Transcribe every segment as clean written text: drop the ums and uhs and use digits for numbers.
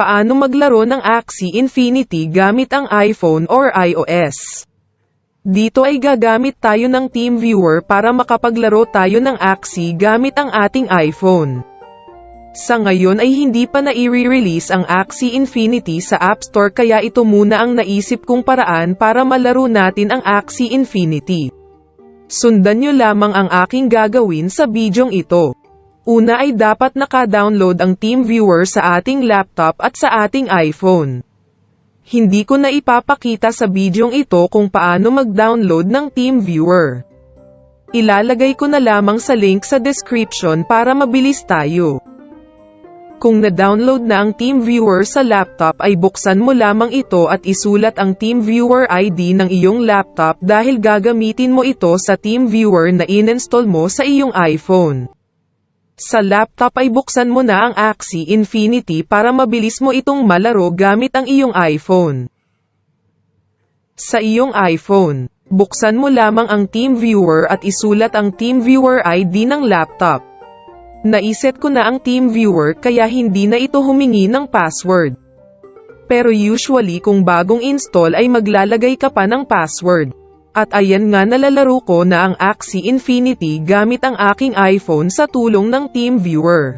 Paano maglaro ng Axie Infinity gamit ang iPhone or iOS? Dito ay gagamit tayo ng TeamViewer para makapaglaro tayo ng Axie gamit ang ating iPhone. Sa ngayon ay hindi pa na-i-release ang Axie Infinity sa App Store kaya ito muna ang naisip kong paraan para malaro natin ang Axie Infinity. Sundan nyo lamang ang aking gagawin sa bidyong ito. Una ay dapat naka-download ang TeamViewer sa ating laptop at sa ating iPhone. Hindi ko na ipapakita sa bidyong ito kung paano mag-download ng TeamViewer. Ilalagay ko na lamang sa link sa description para mabilis tayo. Kung na-download na ang TeamViewer sa laptop ay buksan mo lamang ito at isulat ang TeamViewer ID ng iyong laptop dahil gagamitin mo ito sa TeamViewer na in-install mo sa iyong iPhone. Sa laptop ay buksan mo na ang Axie Infinity para mabilis mo itong malaro gamit ang iyong iPhone. Sa iyong iPhone, buksan mo lamang ang TeamViewer at isulat ang TeamViewer ID ng laptop. Naiset ko na ang TeamViewer kaya hindi na ito humingi ng password. Pero usually kung bagong install ay maglalagay ka pa ng password. At ayan nga nalalaro ko na ang Axie Infinity gamit ang aking iPhone sa tulong ng TeamViewer.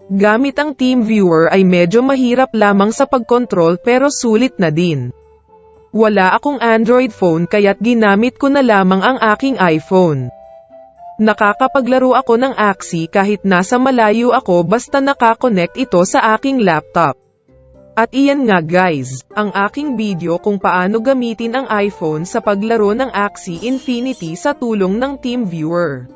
Gamit ang TeamViewer ay medyo mahirap lamang sa pagkontrol pero sulit na din. Wala akong Android phone kaya't ginamit ko na lamang ang aking iPhone. Nakakapaglaro ako ng Axie kahit nasa malayo ako basta nakakonect ito sa aking laptop. At iyan nga guys, ang aking video kung paano gamitin ang iPhone sa paglaro ng Axie Infinity sa tulong ng TeamViewer.